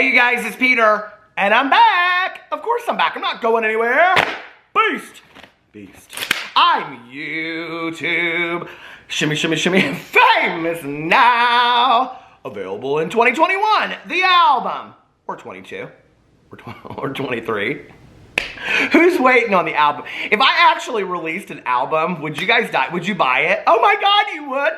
Hey you guys, it's Peter, and I'm back. Of course I'm back. I'm not going anywhere. Beast. I'm YouTube. Shimmy, famous now. Available in 2021. The album. Or 22. Or 23. Who's waiting on the album? If I actually released an album, would you guys die? Would you buy it? Oh my God, you would.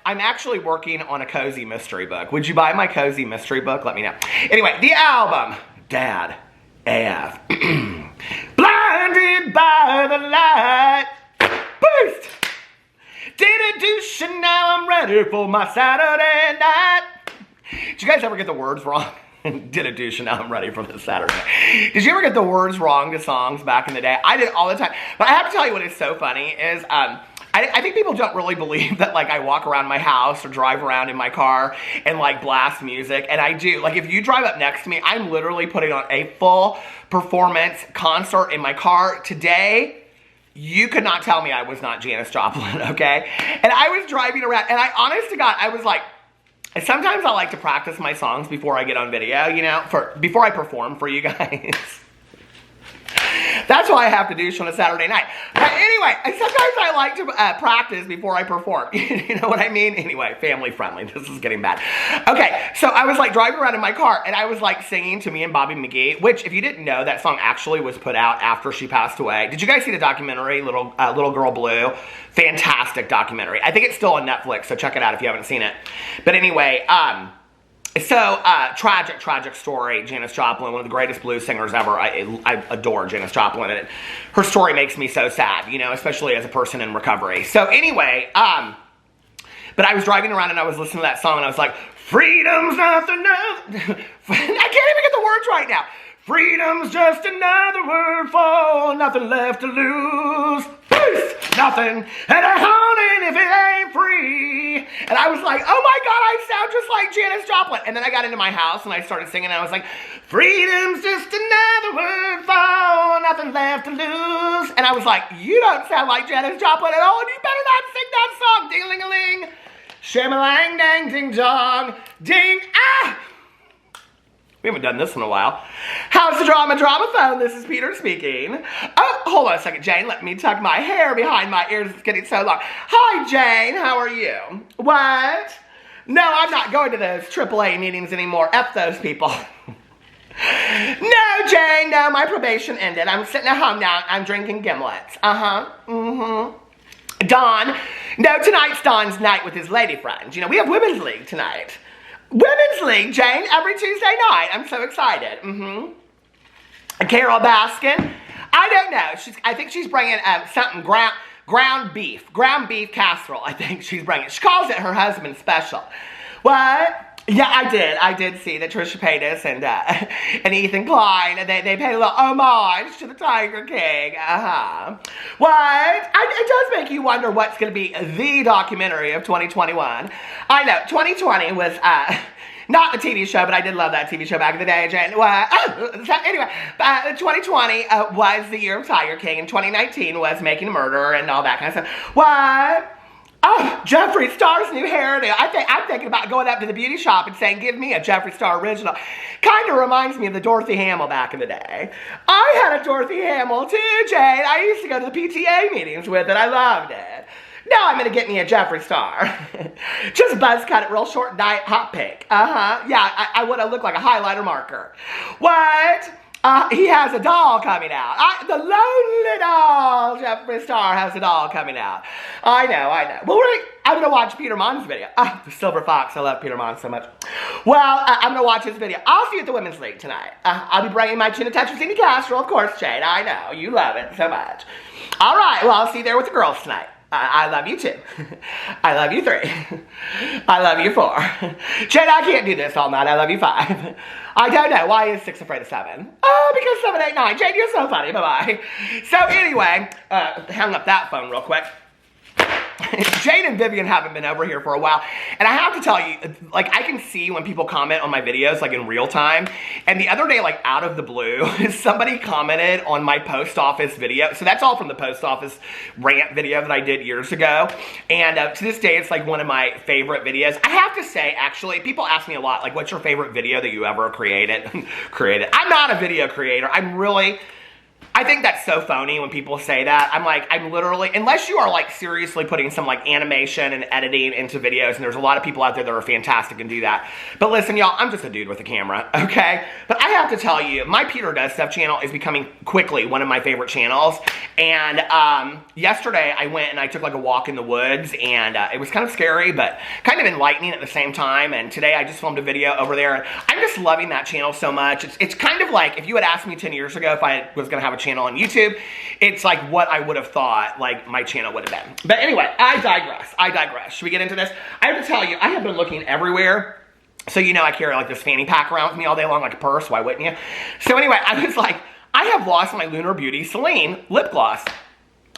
I'm actually working on a cozy mystery book. Would you buy my cozy mystery book? Let me know. Anyway, the album. Dad. AF. Blinded by the light. Boost. Did a douche and now I'm ready for my Saturday night. Did you guys ever get the words wrong? Did a douche and now I'm ready for the Saturday. Did you ever get the words wrong to songs back in the day? I did all the time. But I have to tell you what is so funny is I think people don't really believe that like I walk around my house or drive around in my car and like blast music. And I do. Like if you drive up next to me, I'm literally putting on a full performance concert in my car. Today, you could not tell me I was not Janis Joplin, okay? And I was driving around and I, honest to God, I was like, sometimes I like to practice my songs before I get on video, you know, before I perform for you guys. That's why I have to douche on a Saturday night. But anyway, sometimes I like to practice before I perform. You know what I mean? Anyway, family friendly. This is getting bad. Okay, so I was like driving around in my car and I was like singing To Me and Bobby McGee, which if you didn't know, that song actually was put out after she passed away. Did you guys see the documentary, Little Girl Blue? Fantastic documentary. I think it's still on Netflix, so check it out if you haven't seen it. But anyway, tragic story. Janis Joplin, one of the greatest blues singers ever. I adore Janis Joplin, and her story makes me so sad, you know, especially as a person in recovery. So anyway, but I was driving around and I was listening to that song and I was like, freedom's nothing, I can't even get the words right now. Freedom's just another word for nothing left to lose. Peace, nothing, and a haunting if it ain't free. And I was like, oh my God, I sound just like Janis Joplin. And then I got into my house and I started singing and I was like, freedom's just another word for nothing left to lose. And I was like, you don't sound like Janis Joplin at all, and you better not sing that song. Ding-a-ling-a-ling, sham-a-lang, dang, ding-dong, ding, ah. We haven't done this in a while. How's the drama phone? This is Peter speaking. Oh, hold on a second, Jane. Let me tuck my hair behind my ears. It's getting so long. Hi, Jane. How are you? What? No, I'm not going to those AAA meetings anymore. F those people. No, Jane. No, my probation ended. I'm sitting at home now. I'm drinking gimlets. Don. No, tonight's Don's night with his lady friends. You know, we have Women's League tonight. Women's League, Jane, every Tuesday night. I'm so excited. Carol Baskin. I don't know. I think she's bringing something ground beef casserole. I think she's bringing. She calls it her husband's special. What? Yeah, I did see that Trisha Paytas and Ethan Klein, they paid a little homage to the Tiger King. What? It does make you wonder what's going to be the documentary of 2021. I know, 2020 was, not the TV show, but I did love that TV show back in the day, Jane. Anyway, 2020 was the year of Tiger King, and 2019 was Making a Murderer and all that kind of stuff. What? Oh, Jeffree Star's new hairdo. I'm thinking about going up to the beauty shop and saying, give me a Jeffree Star original. Kind of reminds me of the Dorothy Hamill back in the day. I had a Dorothy Hamill too, Jane. I used to go to the PTA meetings with it. I loved it. Now I'm going to get me a Jeffree Star. Just buzz cut it real short, dyed hot pink. Yeah, I want to look like a highlighter marker. What? He has a doll coming out. The lonely doll. Jeffree Star has a doll coming out. I know. Well, I'm going to watch Peter Monn's video. The Silver Fox. I love Peter Monn so much. Well, I'm going to watch his video. I'll see you at the Women's League tonight. I'll be bringing my Tuna Tetrazzini casserole, of course, Jade. I know. You love it so much. All right. Well, I'll see you there with the girls tonight. I love you 2. I love you 3. I love you 4. Jade, I can't do this all night. I love you 5. I don't know. Why is 6 afraid of 7? Oh, because 7, 8, 9. Jade, you're so funny. Bye-bye. So anyway, hung up that phone real quick. Jane and Vivian haven't been over here for a while. And I have to tell you, like, I can see when people comment on my videos, like, in real time. And the other day, like, out of the blue, somebody commented on my post office video. So that's all from the post office rant video that I did years ago. And to this day, it's, like, one of my favorite videos. I have to say, actually, people ask me a lot, like, what's your favorite video that you ever created? I'm not a video creator. I think that's so phony when people say that. I'm literally, unless you are like seriously putting some like animation and editing into videos, and there's a lot of people out there that are fantastic and do that. But listen, y'all, I'm just a dude with a camera, okay? But I have to tell you, my Peter Does Stuff channel is becoming quickly one of my favorite channels. And yesterday I went and I took like a walk in the woods, and it was kind of scary, but kind of enlightening at the same time. And today I just filmed a video over there. And I'm just loving that channel so much. It's kind of like, if you had asked me 10 years ago if I was gonna have a channel on YouTube, it's like what I would have thought like my channel would have been. But anyway, I digress. Should we get into this? I have to tell you, I have been looking everywhere. So you know I carry like this fanny pack around with me all day long like a purse, why wouldn't you? So anyway, I was like, I have lost my Lunar Beauty Celine lip gloss.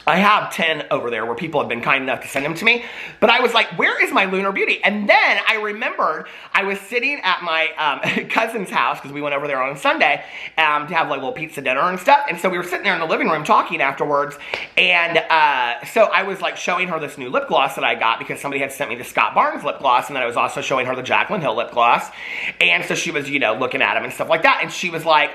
I have 10 over there where people have been kind enough to send them to me. But I was like, where is my Lunar Beauty? And then I remembered I was sitting at my cousin's house, because we went over there on Sunday to have like a little pizza dinner and stuff. And so we were sitting there in the living room talking afterwards. And so I was like showing her this new lip gloss that I got because somebody had sent me the Scott Barnes lip gloss. And then I was also showing her the Jaclyn Hill lip gloss. And so she was, you know, looking at them and stuff like that. And she was like,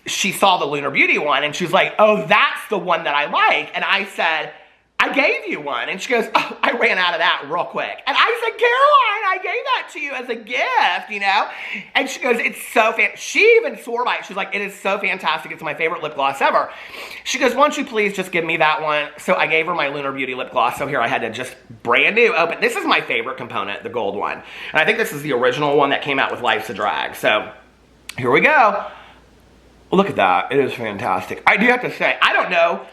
she saw the Lunar Beauty one, and she was like, oh, that's the one that I like. And I said, I gave you one. And she goes, oh, I ran out of that real quick. And I said, Caroline, I gave that to you as a gift, you know? And she goes, it's so fantastic. She even swore by it. She's like, it is so fantastic. It's my favorite lip gloss ever. She goes, won't you please just give me that one? So I gave her my Lunar Beauty lip gloss. So here I had to just brand new open. This is my favorite component, the gold one. And I think this is the original one that came out with Life's a Drag. So here we go. Look at that. It is fantastic. I do have to say, I don't know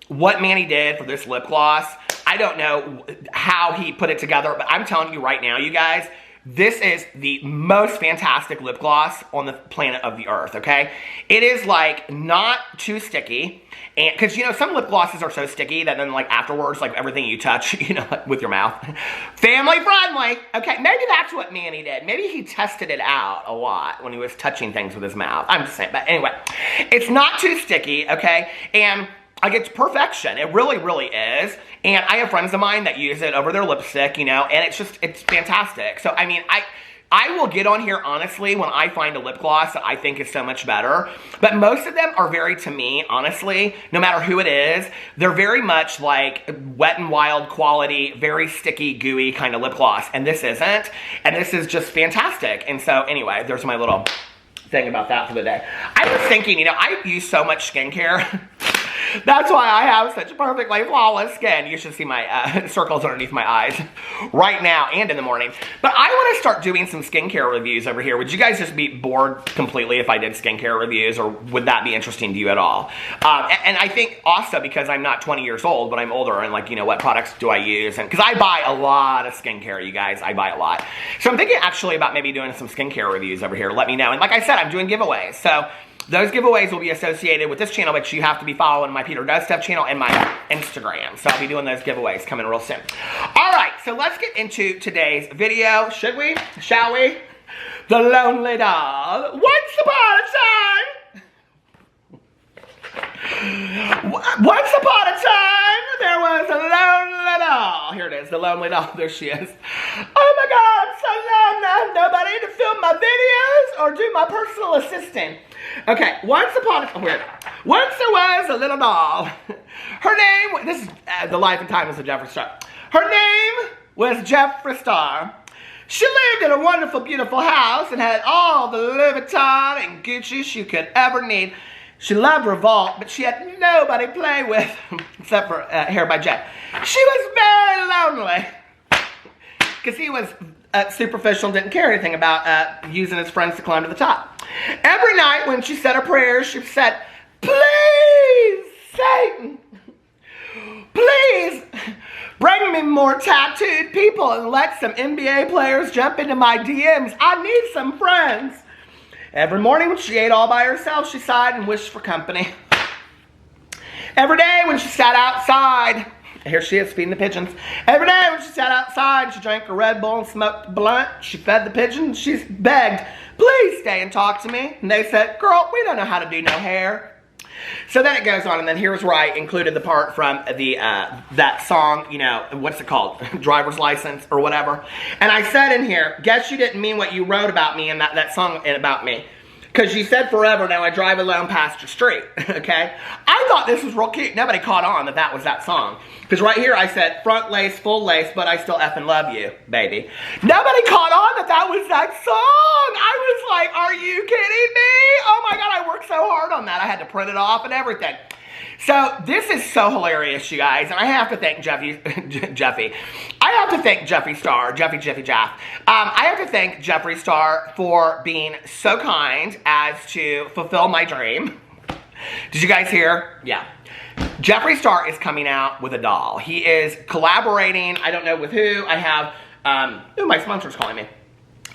what Manny did for this lip gloss. I don't know how he put it together, but I'm telling you right now, you guys, this is the most fantastic lip gloss on the planet of the earth, okay? It is like not too sticky. And because, you know, some lip glosses are so sticky that then like afterwards, like everything you touch, you know, like, with your mouth. Family friendly. Okay, maybe that's what Manny did. Maybe he tested it out a lot when he was touching things with his mouth. I'm just saying, but anyway, it's not too sticky, okay? And like, it's perfection. It really, really is. And I have friends of mine that use it over their lipstick, you know, and it's fantastic. So, I mean, I will get on here, honestly, when I find a lip gloss that I think is so much better. But most of them are very, to me, honestly, no matter who it is, they're very much like Wet n Wild quality, very sticky, gooey kind of lip gloss. And this isn't. And this is just fantastic. And so, anyway, there's my little thing about that for the day. I was thinking, you know, I use so much skincare. That's why I have such perfectly flawless skin. You should see my circles underneath my eyes right now and in the morning. But I want to start doing some skincare reviews over here. Would you guys just be bored completely if I did skincare reviews, or would that be interesting to you at all? And I think also because I'm not 20 years old, but I'm older, and like, you know, what products do I use? And because I buy a lot of skincare, you guys, I buy a lot. So I'm thinking actually about maybe doing some skincare reviews over here. Let me know. And like I said, I'm doing giveaways. So those giveaways will be associated with this channel, but you have to be following my Peter Does Stuff channel and my Instagram. So I'll be doing those giveaways coming real soon. All right, so let's get into today's video. Should we? Shall we? The Lonely Doll. Once upon a time. Once upon a time, there was a lonely doll. Here it is, the Lonely Doll. There she is. Oh my God, I'm so lonely. I have nobody to film my videos or do my personal assistant. Okay, once there was a little doll. Her name, this is the life and times of Jeffree Star. Her name was Jeffree Star. She lived in a wonderful, beautiful house and had all the Louis Vuitton and Gucci she could ever need. She loved Revolt, but she had nobody to play with except for Hair by Jet. She was very lonely because he was superficial, didn't care anything about using his friends to climb to the top. Every night when she said her prayers, she said, please, Satan, please bring me more tattooed people and let some NBA players jump into my DMs. I need some friends. Every morning when she ate all by herself, she sighed and wished for company. Every day when she sat outside Here she is feeding the pigeons. Every day when she sat outside, she drank a Red Bull and smoked a blunt. She fed the pigeons. She's begged, please stay and talk to me. And they said, girl, we don't know how to do no hair. So then it goes on, and then here's where I included the part from the that song, you know, what's it called? Driver's License or whatever. And I said in here, guess you didn't mean what you wrote about me in that song about me. Because you said forever, now I drive alone past your street, okay? I thought this was real cute. Nobody caught on that was that song. Because right here I said, front lace, full lace, but I still effing love you, baby. Nobody caught on that was that song. I was like, are you kidding me? Oh my God, I worked so hard on that. I had to print it off and everything. So this is so hilarious, you guys, and I have to thank Jeffree. I have to thank Jeffree Star, Jeffy Jaff. I have to thank Jeffree Star for being so kind as to fulfill my dream. Did you guys hear? Yeah. Jeffree Star is coming out with a doll. He is collaborating, I don't know with who. I have, my sponsor's calling me.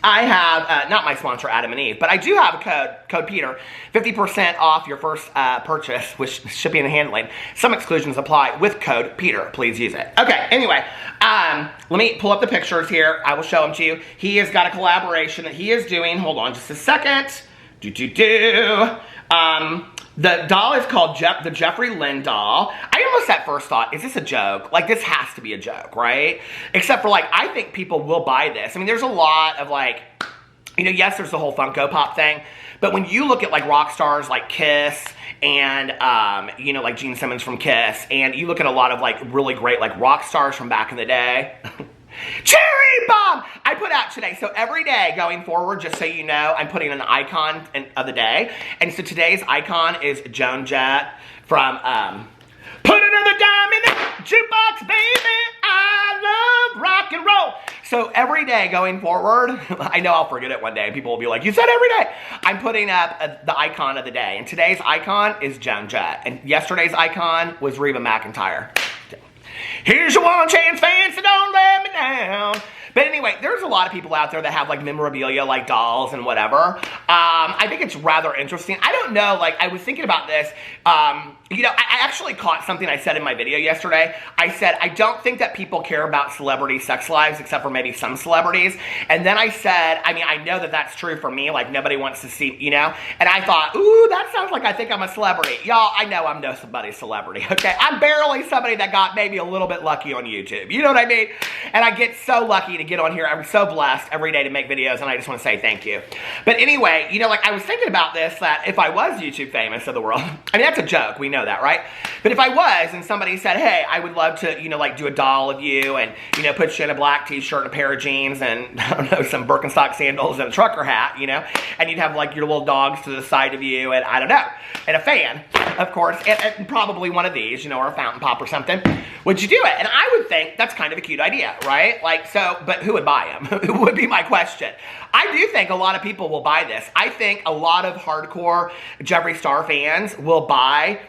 I have, not my sponsor, Adam and Eve, but I do have a code Peter, 50% off your first purchase with shipping and handling. Some exclusions apply with code Peter. Please use it. Okay, anyway, let me pull up the pictures here. I will show them to you. He has got a collaboration that he is doing. Hold on just a second. The doll is called the Jeffree Lynn doll. I almost at first thought, is this a joke? Like, this has to be a joke, right? Except for, like, I think people will buy this. I mean, there's a lot of, like, you know, yes, there's the whole Funko Pop thing. But when you look at, like, rock stars like Kiss and, you know, like Gene Simmons from Kiss, and you look at a lot of, like, really great, like, rock stars from back in the day. Cherry bomb! I put out today, so every day going forward, just so you know, I'm putting an icon of the day. And so today's icon is Joan Jett from, Put Another Dime in the Jukebox, Baby, I love rock and roll. So every day going forward, I know I'll forget it one day. People will be like, you said every day. I'm putting up the icon of the day. And today's icon is Joan Jett. And yesterday's icon was Reba McEntire. Here's your one chance, fans, so don't let me down. But anyway, there's a lot of people out there that have, like, memorabilia, like dolls and whatever. I think it's rather interesting. I don't know, like, I was thinking about this. You know, I actually caught something I said in my video yesterday. I said, I don't think that people care about celebrity sex lives, except for maybe some celebrities. And then I said, I mean, I know that that's true for me. Like, nobody wants to see, you know. And I thought, ooh, that sounds like I think I'm a celebrity. Y'all, I know I'm no somebody's celebrity, okay? I'm barely somebody that got maybe a little bit lucky on YouTube. You know what I mean? And I get so lucky to get on here. I'm so blessed every day to make videos, and I just want to say thank you. But anyway, you know, like, I was thinking about this, that if I was YouTube famous of the world, I mean, that's a joke. We know that, right? But if I was, and somebody said, hey, I would love to, you know, like, do a doll of you and, you know, put you in a black t-shirt and a pair of jeans and, I don't know, some Birkenstock sandals and a trucker hat, you know, and you'd have, like, your little dogs to the side of you and, I don't know, and a fan, of course, and probably one of these, you know, or a fountain pop or something. Would you do it? And I would think that's kind of a cute idea, right? Like, so, but who would buy them? Would be my question. I do think a lot of people will buy this. I think a lot of hardcore Jeffree Star fans will buy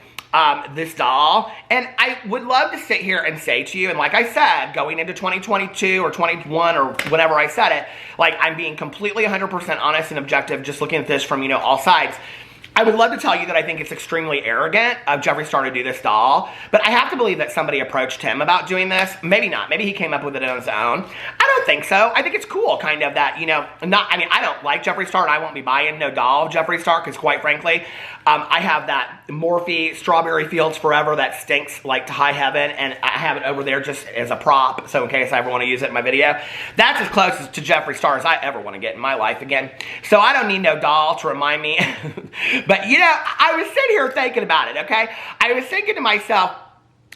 this doll, and I would love to sit here and say to you, and like I said, going into 2022 or 21 or whenever I said it, like, I'm being completely 100% honest and objective, just looking at this from, you know, all sides. I would love to tell you that I think it's extremely arrogant of Jeffree Star to do this doll, but I have to believe that somebody approached him about doing this. Maybe not. Maybe he came up with it on his own. I don't think so. I think it's cool, kind of, that, you know, I mean, I don't like Jeffree Star, and I won't be buying no doll of Jeffree Star, because quite frankly, I have that Morphe Strawberry Fields Forever that stinks, like, to high heaven, and I have it over there just as a prop, so in case I ever want to use it in my video. That's as close to Jeffree Star as I ever want to get in my life again. So I don't need no doll to remind me. But, you know, I was sitting here thinking about it, okay? I was thinking to myself,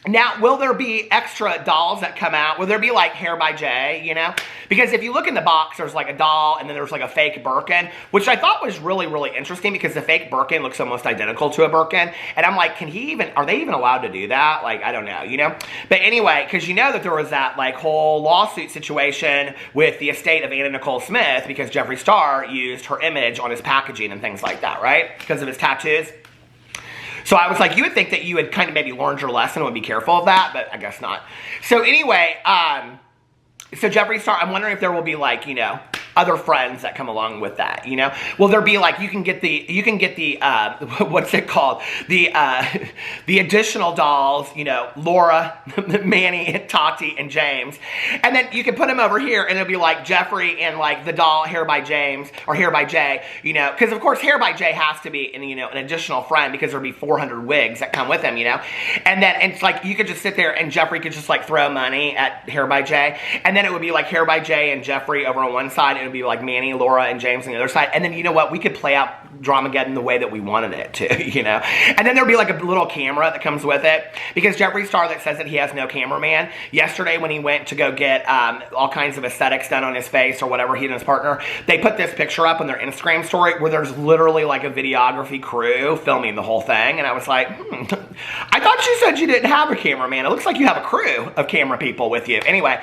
now, will there be extra dolls that come out? Will there be, like, Hair by Jay, you know? Because if you look in the box, there's, like, a doll, and then there's, like, a fake Birkin, which I thought was really, really interesting, because the fake Birkin looks almost identical to a Birkin. And I'm like, are they even allowed to do that? Like, I don't know, you know? But anyway, because you know that there was that, like, whole lawsuit situation with the estate of Anna Nicole Smith, because Jeffree Star used her image on his packaging and things like that, right? Because of his tattoos. So I was like, you would think that you had kind of maybe learned your lesson and would be careful of that, but I guess not. So anyway, so Jeffree Star, I'm wondering if there will be, like, you know, other friends that come along with that, you know? Well, there'll be like, you can get the, what's it called? The additional dolls, you know, Laura, Manny, Tati, and James. And then you can put them over here, and it'll be like Jeffree and like the doll Hair by James, or Hair by Jay, you know? Because of course, Hair by Jay has to be, you know, an additional friend, because there'll be 400 wigs that come with him, you know? And then it's like, you could just sit there and Jeffree could just like throw money at Hair by Jay. And then it would be like Hair by Jay and Jeffree over on one side, and it would be like Manny, Laura, and James on the other side. And then, you know what? We could play out Dramageddon the way that we wanted it to, you know? And then there'll be like a little camera that comes with it, because Jeffree Star that says that he has no cameraman, yesterday when he went to go get all kinds of aesthetics done on his face or whatever, he and his partner, they put this picture up on their Instagram story where there's literally like a videography crew filming the whole thing. And I was like, I thought you said you didn't have a cameraman. It looks like you have a crew of camera people with you. Anyway,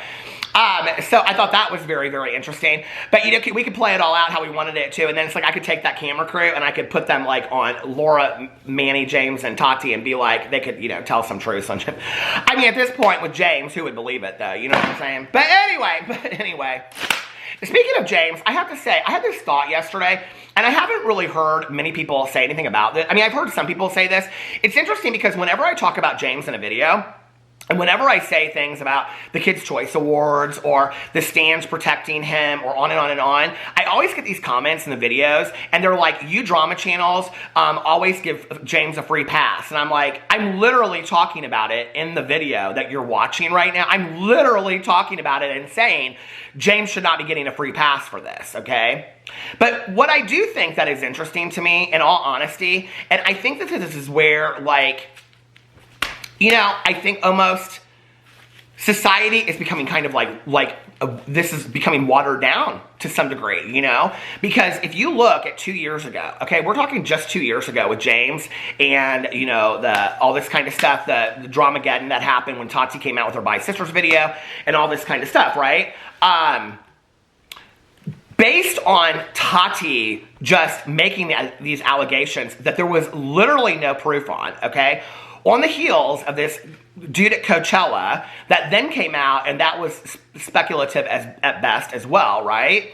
so I thought that was very, very interesting. But, you know, we could play it all out how we wanted it to. And then it's like I could take that camera crew and I could put them like on Laura, Manny, James, and Tati, and be like, they could, you know, tell some truths on him. I mean, at this point with James, who would believe it though? You know what I'm saying? But anyway. Speaking of James, I have to say, I had this thought yesterday, and I haven't really heard many people say anything about it. I mean, I've heard some people say this. It's interesting because whenever I talk about James in a video, and whenever I say things about the Kids' Choice Awards or the stands protecting him or on and on and on, I always get these comments in the videos, and they're like, you drama channels always give James a free pass. And I'm like, I'm literally talking about it in the video that you're watching right now. I'm literally talking about it and saying James should not be getting a free pass for this, okay? But what I do think that is interesting to me, in all honesty, and I think that this is where, like, you know, I think almost society is becoming kind of this is becoming watered down to some degree, you know? Because if you look at 2 years ago, okay, we're talking just 2 years ago with James and, you know, all this kind of stuff, the Dramageddon that happened when Tati came out with her Bi Sisters video and all this kind of stuff, right? Based on Tati just making these allegations that there was literally no proof on, okay? On the heels of this dude at Coachella that then came out, and that was speculative at best as well, right?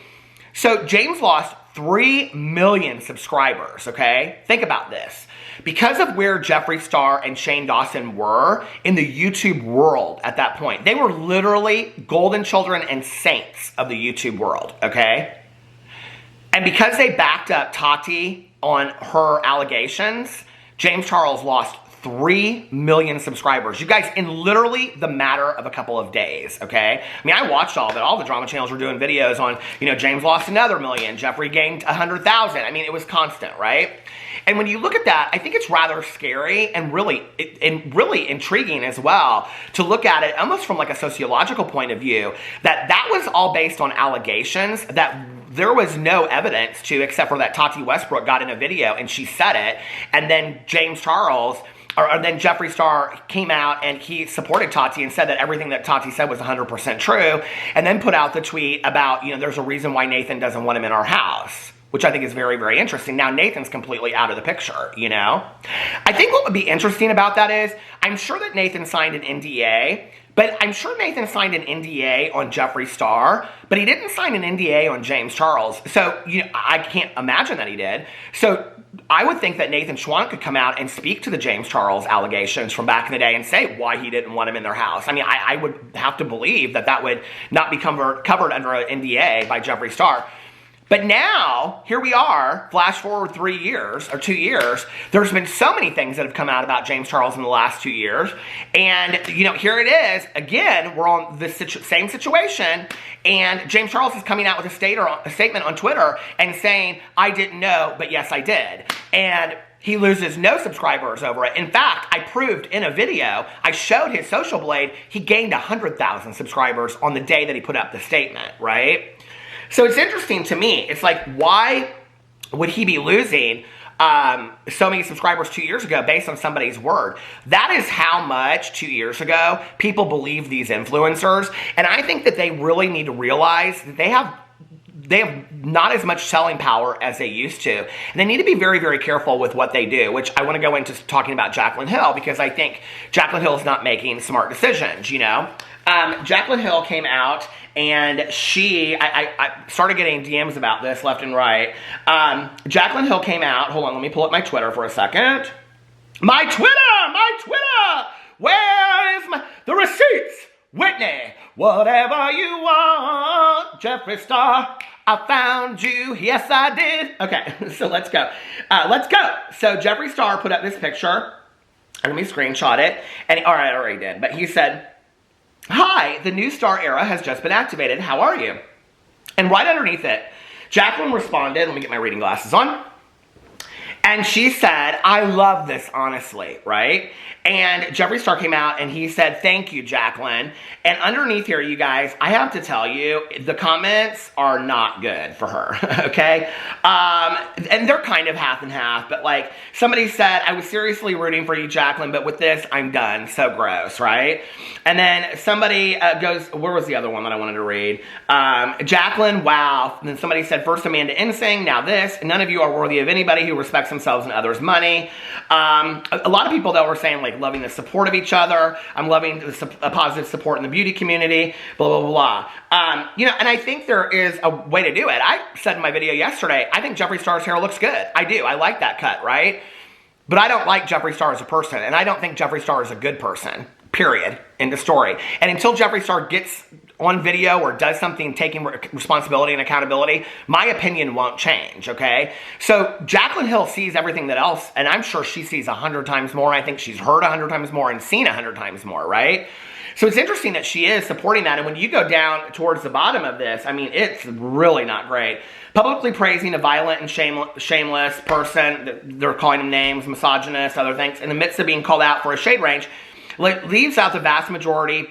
So James lost 3 million subscribers, okay? Think about this. Because of where Jeffree Star and Shane Dawson were in the YouTube world at that point, they were literally golden children and saints of the YouTube world, okay? And because they backed up Tati on her allegations, James Charles lost 3 million subscribers. You guys, in literally the matter of a couple of days, okay? I mean, I watched all of it. All the drama channels were doing videos on, you know, James lost another million, Jeffree gained 100,000. I mean, it was constant, right? And when you look at that, I think it's rather scary and really intriguing as well to look at it almost from like a sociological point of view, that was all based on allegations that there was no evidence to, except for that Tati Westbrook got in a video and she said it, and then James Charles, or then Jeffree Star came out and he supported Tati and said that everything that Tati said was 100% true, and then put out the tweet about, you know, there's a reason why Nathan doesn't want him in our house, which I think is very, very interesting. Now Nathan's completely out of the picture, you know? I think what would be interesting about that is, I'm sure that Nathan signed an NDA, but I'm sure Nathan signed an NDA on Jeffree Star, but he didn't sign an NDA on James Charles. So, you know, I can't imagine that he did. So I would think that Nathan Schwandt could come out and speak to the James Charles allegations from back in the day and say why he didn't want him in their house. I mean, I would have to believe that that would not be covered under an NDA by Jeffree Star. But now, here we are, flash forward 3 years, or 2 years, there's been so many things that have come out about James Charles in the last 2 years, and, you know, here it is, again, we're on this same situation, and James Charles is coming out with a statement on Twitter and saying, I didn't know, but yes, I did, and he loses no subscribers over it. In fact, I proved in a video, I showed his social blade, he gained 100,000 subscribers on the day that he put up the statement, right? So it's interesting to me. It's like, why would he be losing so many subscribers 2 years ago based on somebody's word? That is how much 2 years ago people believe these influencers. And I think that they really need to realize that they have not as much selling power as they used to. And they need to be very, very careful with what they do, which I want to go into talking about Jaclyn Hill, because I think Jaclyn Hill is not making smart decisions, you know? Jaclyn Hill came out and I started getting DMs about this left and right. Jaclyn Hill came out. Hold on, let me pull up my Twitter for a second. My Twitter! Where is the receipts? Whitney, whatever you want. Jeffree Star, I found you. Yes, I did. Okay, so let's go. So Jeffree Star put up this picture. Let me screenshot it. And all right, I already did. But he said, "Hi, the new star era has just been activated. How are you?" And right underneath it, Jaclyn responded. Let me get my reading glasses on. And she said, "I love this, honestly," right? And Jeffree Star came out and he said, "Thank you, Jaclyn." And underneath here, you guys, I have to tell you, the comments are not good for her, okay? And they're kind of half and half, but like somebody said, "I was seriously rooting for you, Jaclyn, but with this, I'm done." So gross, right? And then somebody goes, where was the other one that I wanted to read? Jaclyn, wow. And then somebody said, "First Amanda Insing, now this. None of you are worthy of anybody who respects themselves and others' money." A lot of people that were saying like loving the support of each other. I'm loving a positive support in the beauty community, blah, blah, blah, blah. You know, and I think there is a way to do it. I said in my video yesterday, I think Jeffree Star's hair looks good. I do. I like that cut, right? But I don't like Jeffree Star as a person, and I don't think Jeffree Star is a good person, period, in the story. And until Jeffree Star gets on video or does something taking responsibility and accountability, my opinion won't change, okay? So Jaclyn Hill sees everything that else, and I'm sure she sees 100 times more. I think she's heard 100 times more and seen 100 times more, right? So it's interesting that she is supporting that. And when you go down towards the bottom of this, I mean, it's really not great. Publicly praising a violent and shameless person, they're calling him names, misogynist, other things, in the midst of being called out for a shade range, leaves out the vast majority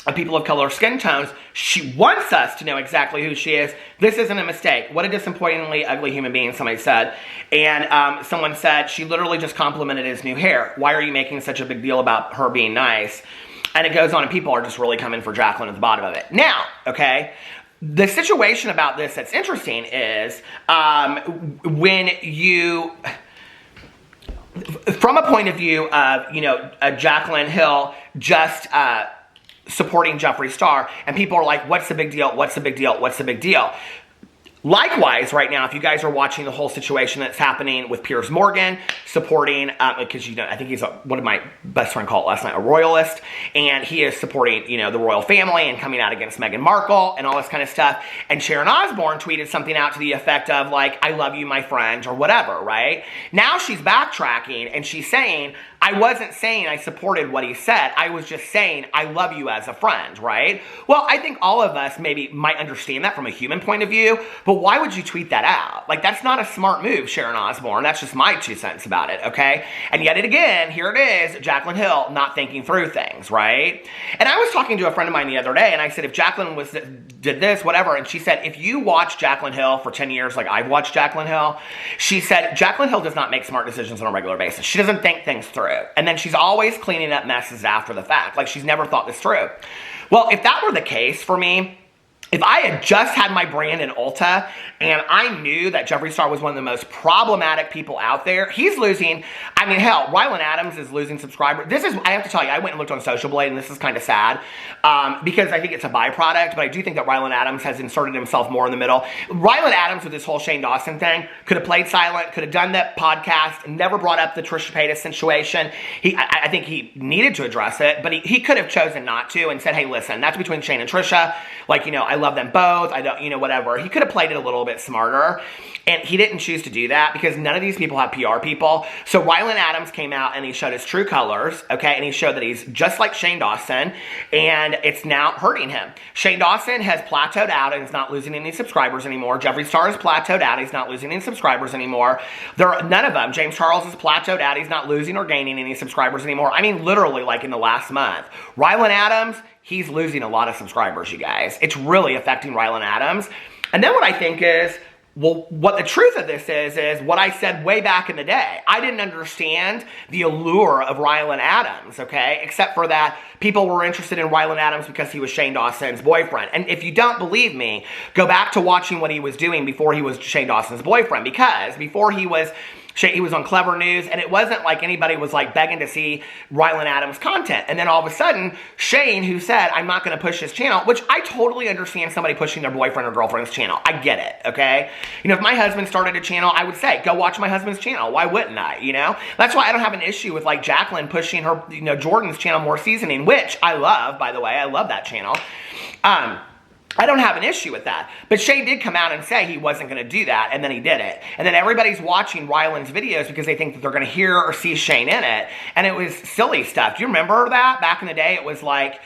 of people of color skin tones. She wants us to know exactly who she is. This isn't a mistake. What a disappointingly ugly human being, somebody said. And someone said, she literally just complimented his new hair. Why are you making such a big deal about her being nice? And it goes on, and people are just really coming for Jaclyn at the bottom of it. Now, okay, the situation about this that's interesting is when you, from a point of view of, you know, Jaclyn Hill just supporting Jeffree Star, and people are like, what's the big deal? What's the big deal? What's the big deal? Likewise, right now, if you guys are watching the whole situation that's happening with Piers Morgan supporting, because you know, I think he's what did my best friend call it last night, a royalist, and he is supporting, you know, the royal family and coming out against Meghan Markle and all this kind of stuff. And Sharon Osbourne tweeted something out to the effect of like, "I love you, my friend," or whatever, right? Now she's backtracking and she's saying, "I wasn't saying I supported what he said. I was just saying I love you as a friend," right? Well, I think all of us maybe might understand that from a human point of view, but why would you tweet that out? Like, that's not a smart move, Sharon Osbourne. That's just my 2 cents about it, okay? And yet again, here it is, Jaclyn Hill not thinking through things, right? And I was talking to a friend of mine the other day, and I said, if Jaclyn did this, whatever, and she said, if you watch Jaclyn Hill for 10 years, like I've watched Jaclyn Hill, she said, Jaclyn Hill does not make smart decisions on a regular basis. She doesn't think things through. And then she's always cleaning up messes after the fact. Like, she's never thought this through. Well, if that were the case for me, if I had just had my brand in Ulta and I knew that Jeffree Star was one of the most problematic people out there, he's losing, I mean, hell, Rylan Adams is losing subscribers. This is, I have to tell you, I went and looked on Social Blade, and this is kind of sad because I think it's a byproduct, but I do think that Rylan Adams has inserted himself more in the middle. Rylan Adams, with this whole Shane Dawson thing, could have played silent, could have done that podcast, never brought up the Trisha Paytas situation. I think he needed to address it, but he could have chosen not to and said, hey, listen, that's between Shane and Trisha. Like, you know, I love them both. I don't, you know, whatever. He could have played it a little bit smarter, and he didn't choose to do that because none of these people have PR people. So Rylan Adams came out and he showed his true colors, okay, and he showed that he's just like Shane Dawson, and it's now hurting him. Shane Dawson has plateaued out and is not losing any subscribers anymore. Jeffree Star has plateaued out. He's not losing any subscribers anymore. None of them. James Charles has plateaued out. He's not losing or gaining any subscribers anymore. I mean, literally, like in the last month. Rylan Adams, he's losing a lot of subscribers, you guys. It's really affecting Rylan Adams. And then what I think is, well, what the truth of this is what I said way back in the day. I didn't understand the allure of Rylan Adams, okay? Except for that people were interested in Rylan Adams because he was Shane Dawson's boyfriend. And if you don't believe me, go back to watching what he was doing before he was Shane Dawson's boyfriend. Because before he was He was on Clever News, and it wasn't like anybody was like begging to see Rylan Adams content. And then all of a sudden, Shane, who said, I'm not going to push his channel, which I totally understand somebody pushing their boyfriend or girlfriend's channel. I get it, okay? You know, if my husband started a channel, I would say, go watch my husband's channel. Why wouldn't I, you know? That's why I don't have an issue with like Jacqueline pushing her, you know, Jordan's channel More Seasoning, which I love, by the way. I love that channel. I don't have an issue with that. But Shane did come out and say he wasn't going to do that, and then he did it. And then everybody's watching Rylan's videos because they think that they're going to hear or see Shane in it. And it was silly stuff. Do you remember that? Back in the day, it was like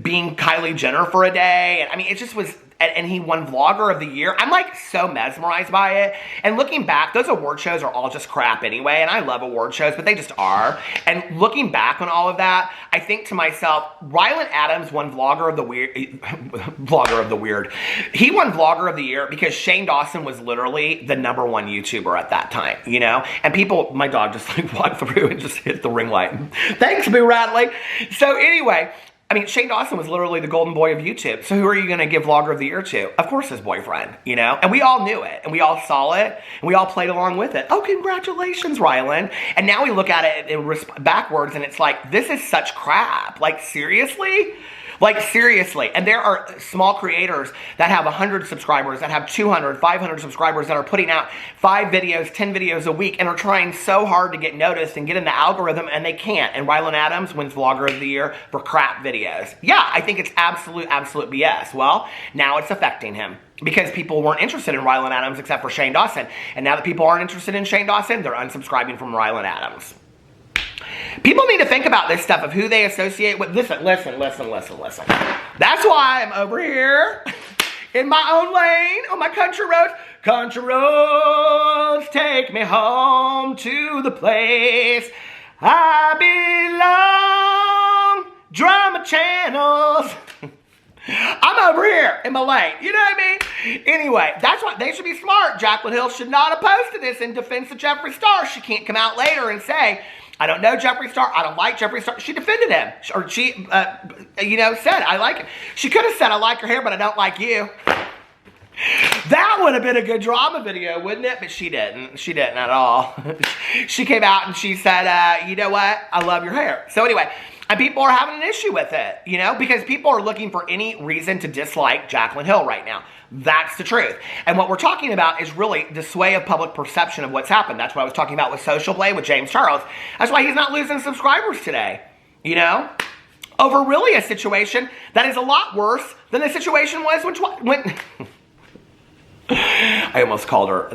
being Kylie Jenner for a day. And I mean, it just was... And he won Vlogger of the Year. I'm like so mesmerized by it. And looking back, those award shows are all just crap anyway. And I love award shows, but they just are. And looking back on all of that, I think to myself, Rylan Adams won Vlogger of the Weird. Vlogger of the Weird. He won Vlogger of the Year because Shane Dawson was literally the #1 YouTuber at that time, you know? And people, my dog just like walked through and just hit the ring light. Thanks, Boo Radley. So anyway, I mean, Shane Dawson was literally the golden boy of YouTube. So who are you going to give Vlogger of the Year to? Of course his boyfriend, you know? And we all knew it. And we all saw it. And we all played along with it. Oh, congratulations, Rylan. And now we look at it backwards and it's like, this is such crap. Like, seriously? Like, seriously. And there are small creators that have 100 subscribers, that have 200, 500 subscribers, that are putting out 5 videos, 10 videos a week, and are trying so hard to get noticed and get in the algorithm, and they can't. And Rylan Adams wins Vlogger of the Year for crap videos. Yeah, I think it's absolute BS. Well, now it's affecting him. Because people weren't interested in Rylan Adams except for Shane Dawson. And now that people aren't interested in Shane Dawson, they're unsubscribing from Rylan Adams. People need to think about this stuff of who they associate with. Listen. That's why I'm over here in my own lane on my country roads. Country roads take me home to the place I belong. Drama channels. I'm over here in my lane. You know what I mean? Anyway, that's why they should be smart. Jacqueline Hill should not have posted this in defense of Jeffree Star. She can't come out later and say, I don't know Jeffree Star. I don't like Jeffree Star. She defended him. Or she, you know, said, I like him. She could have said, I like your hair, but I don't like you. That would have been a good drama video, wouldn't it? But she didn't. She didn't at all. She came out and she said, you know what? I love your hair. So anyway, and people are having an issue with it, you know, because people are looking for any reason to dislike Jacqueline Hill right now. That's the truth. And what we're talking about is really the sway of public perception of what's happened. That's what I was talking about with Social Blade, with James Charles. That's why he's not losing subscribers today, you know, over really a situation that is a lot worse than the situation was when I almost called her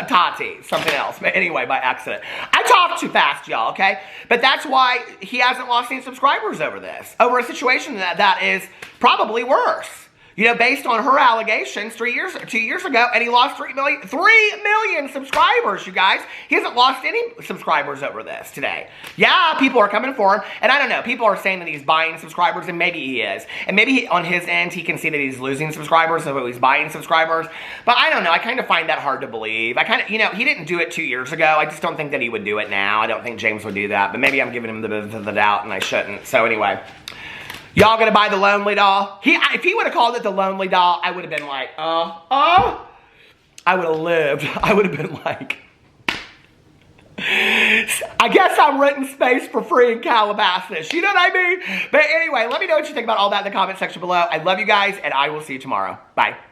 Tati, something else. But anyway, by accident. I talk too fast, y'all, okay? But that's why he hasn't lost any subscribers over this. Over a situation that is probably worse. You know, based on her allegations 2 years ago, and he lost 3 million subscribers, you guys. He hasn't lost any subscribers over this today. Yeah, people are coming for him, and I don't know, people are saying that he's buying subscribers, and maybe he is. And maybe on his end, he can see that he's losing subscribers, so he's buying subscribers. But I don't know, I kind of find that hard to believe. You know, he didn't do it 2 years ago. I just don't think that he would do it now. I don't think James would do that, but maybe I'm giving him the benefit of the doubt, and I shouldn't. So anyway. Y'all gonna buy the Lonely Doll? If he would have called it the Lonely Doll, I would have been like, I would have lived. I would have been like, I guess I'm renting space for free in Calabasas. You know what I mean? But anyway, let me know what you think about all that in the comment section below. I love you guys, and I will see you tomorrow. Bye.